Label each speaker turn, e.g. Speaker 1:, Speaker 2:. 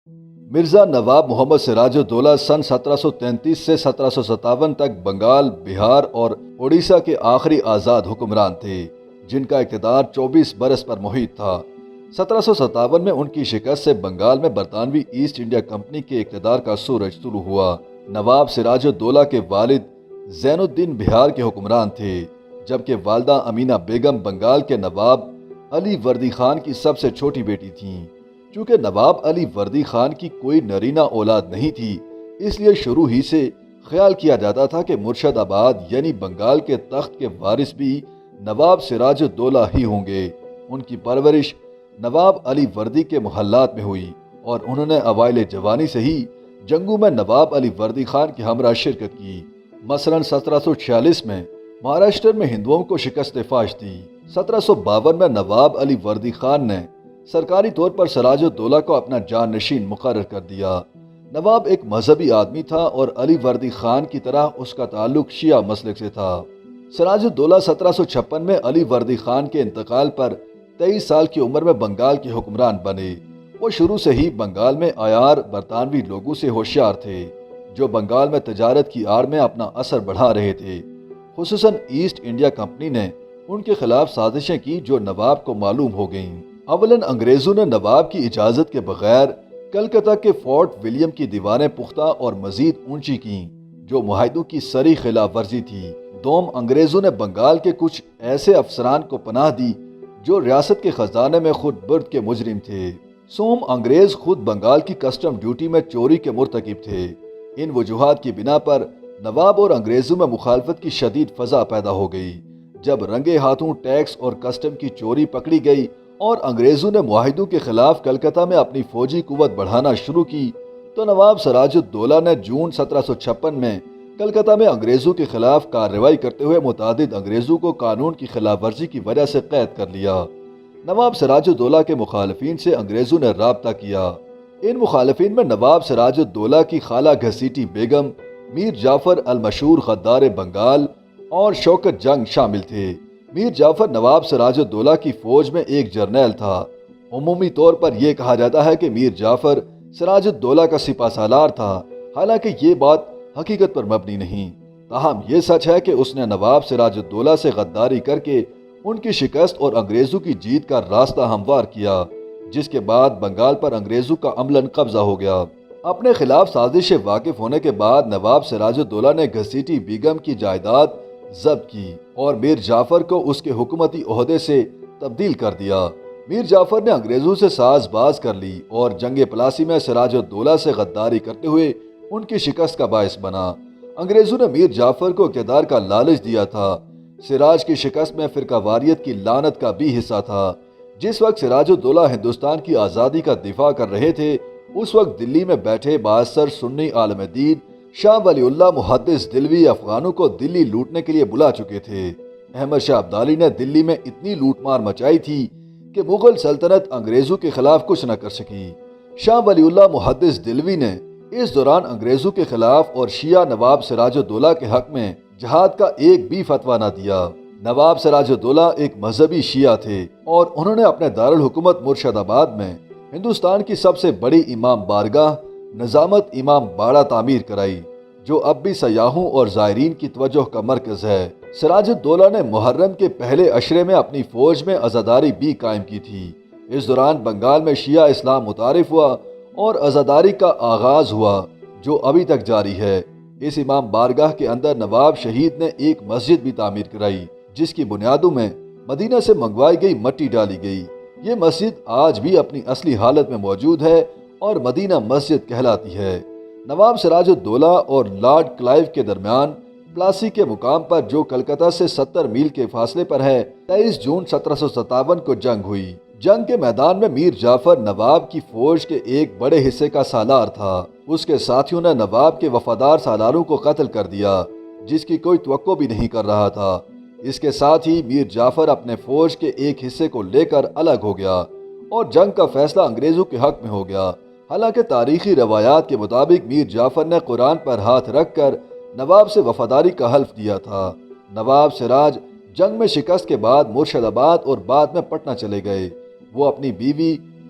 Speaker 1: مرزا نواب محمد سراج الدولہ سن 1733 سے 1757 تک بنگال، بہار اور اڑیسہ کے آخری آزاد حکمران تھے جن کا اقتدار 24 برس پر محیط تھا۔ 1757 میں ان کی شکست سے بنگال میں برطانوی ایسٹ انڈیا کمپنی کے اقتدار کا سورج طلوع ہوا۔ نواب سراج الدولہ کے والد زین الدین بہار کے حکمران تھے، جبکہ والدہ امینہ بیگم بنگال کے نواب علی وردی خان کی سب سے چھوٹی بیٹی تھیں۔ چونکہ نواب علی وردی خان کی کوئی نرینہ اولاد نہیں تھی، اس لیے شروع ہی سے خیال کیا جاتا تھا کہ مرشد آباد یعنی بنگال کے تخت کے وارث بھی نواب سراج الدولہ ہی ہوں گے۔ ان کی پرورش نواب علی وردی کے محلات میں ہوئی اور انہوں نے اوائل جوانی سے ہی جنگوں میں نواب علی وردی خان کے ہمراہ شرکت کی۔ مثلاً 1746 میں مہاراشٹر میں ہندوؤں کو شکست فاش دی۔ 1752 میں نواب علی وردی خان نے سرکاری طور پر سراج الدولہ کو اپنا جانشین مقرر کر دیا۔ نواب ایک مذہبی آدمی تھا اور علی وردی خان کی طرح اس کا تعلق شیعہ مسلک سے تھا۔ سراج الدولہ 1756 میں علی وردی خان کے انتقال پر 23 سال کی عمر میں بنگال کے حکمران بنے۔ وہ شروع سے ہی بنگال میں عیار برطانوی لوگوں سے ہوشیار تھے جو بنگال میں تجارت کی آڑ میں اپنا اثر بڑھا رہے تھے۔ خصوصاً ایسٹ انڈیا کمپنی نے ان کے خلاف سازشیں کی جو نواب کو معلوم ہو گئیں۔ اولاً انگریزوں نے نواب کی اجازت کے بغیر کلکتہ کے فورٹ ولیم کی دیواریں پختہ اور مزید اونچی کیں جو معاہدوں کی صریح خلاف ورزی تھی۔ دوم، انگریزوں نے بنگال کے کچھ ایسے افسران کو پناہ دی جو ریاست کے خزانے میں خود برد کے مجرم تھے۔ سوم، انگریز خود بنگال کی کسٹم ڈیوٹی میں چوری کے مرتکب تھے۔ ان وجوہات کی بنا پر نواب اور انگریزوں میں مخالفت کی شدید فضا پیدا ہو گئی۔ جب رنگے ہاتھوں ٹیکس اور کسٹم کی چوری پکڑی گئی اور انگریزوں نے معاہدوں کے خلاف کلکتہ میں اپنی فوجی قوت بڑھانا شروع کی تو نواب سراج الدولہ نے جون 1756 میں کلکتہ میں انگریزوں کے خلاف کارروائی کرتے ہوئے متعدد انگریزوں کو قانون کی خلاف ورزی کی وجہ سے قید کر لیا۔ نواب سراج الدولہ کے مخالفین سے انگریزوں نے رابطہ کیا۔ ان مخالفین میں نواب سراج الدولہ کی خالہ گھسیٹی بیگم، میر جعفر المشہور غدار بنگال اور شوکت جنگ شامل تھے۔ میر جعفر نواب سراج الدولہ کی فوج میں ایک جرنیل تھا۔ عمومی طور پر یہ کہا جاتا ہے کہ میر جعفر سراج الدولہ کا سپہ سالار تھا، حالانکہ یہ بات حقیقت پر مبنی نہیں۔ تاہم یہ سچ ہے کہ اس نے نواب سراج الدولہ سے غداری کر کے ان کی شکست اور انگریزوں کی جیت کا راستہ ہموار کیا، جس کے بعد بنگال پر انگریزوں کا عملاً قبضہ ہو گیا۔ اپنے خلاف سازش سے واقف ہونے کے بعد نواب سراج الدولہ نے گھسیٹی بیگم کی جائیداد ضبط کی اور میر جعفر کو اس کے حکومتی عہدے سے تبدیل کر دیا۔ میر جعفر نے انگریزوں سے ساز باز کر لی اور جنگ پلاسی میں سراج الدولہ سے غداری کرتے ہوئے ان کی شکست کا باعث بنا۔ انگریزوں نے میر جعفر کو اقتدار کا لالچ دیا تھا۔ سراج کی شکست میں فرقہ واریت کی لعنت کا بھی حصہ تھا۔ جس وقت سراج الدولہ ہندوستان کی آزادی کا دفاع کر رہے تھے، اس وقت دلی میں بیٹھے بااثر سنی عالم دین شاہ ولی اللہ محدث دلوی افغانوں کو دلی لوٹنے کے لیے بلا چکے تھے۔ احمد شاہ ابدالی نے دلی میں اتنی لوٹ مار مچائی تھی کہ مغل سلطنت انگریزوں کے خلاف کچھ نہ کر سکی۔ شاہ ولی اللہ محدث دلوی نے اس دوران انگریزوں کے خلاف اور شیعہ نواب سراج الدولہ کے حق میں جہاد کا ایک بھی فتویٰ نہ دیا۔ نواب سراج الدولہ ایک مذہبی شیعہ تھے اور انہوں نے اپنے دارالحکومت مرشد آباد میں ہندوستان کی سب سے بڑی امام بارگاہ نظامت امام باڑہ تعمیر کرائی، جو اب بھی سیاحوں اور زائرین کی توجہ کا مرکز ہے۔ سراج الدولہ نے محرم کے پہلے عشرے میں اپنی فوج میں عزاداری بھی قائم کی تھی۔ اس دوران بنگال میں شیعہ اسلام متعارف ہوا اور عزاداری کا آغاز ہوا جو ابھی تک جاری ہے۔ اس امام بارگاہ کے اندر نواب شہید نے ایک مسجد بھی تعمیر کرائی جس کی بنیادوں میں مدینہ سے منگوائی گئی مٹی ڈالی گئی۔ یہ مسجد آج بھی اپنی اصلی حالت میں موجود ہے اور مدینہ مسجد کہلاتی ہے۔ نواب سراج الدولہ اور لارڈ کلائیو کے درمیان پلاسی کے مقام پر جو کلکتہ سے 70 میل کے فاصلے پر ہے 23 جون 1757 کو جنگ ہوئی۔ جنگ کے میدان میں میر جعفر نواب کی فوج کے ایک بڑے حصے کا سالار تھا۔ اس کے ساتھیوں نے نواب کے وفادار سالاروں کو قتل کر دیا جس کی کوئی توقع بھی نہیں کر رہا تھا۔ اس کے ساتھ ہی میر جعفر اپنے فوج کے ایک حصے کو لے کر الگ ہو گیا اور جنگ کا فیصلہ انگریزوں کے حق میں ہو گیا۔ حالانکہ تاریخی روایات کے مطابق میر جعفر نے قرآن پر ہاتھ رکھ کر نواب سے وفاداری کا حلف دیا تھا۔ نواب سراج جنگ میں شکست کے بعد مرشد آباد اور بعد میں پٹنہ چلے گئے۔ وہ اپنی بیوی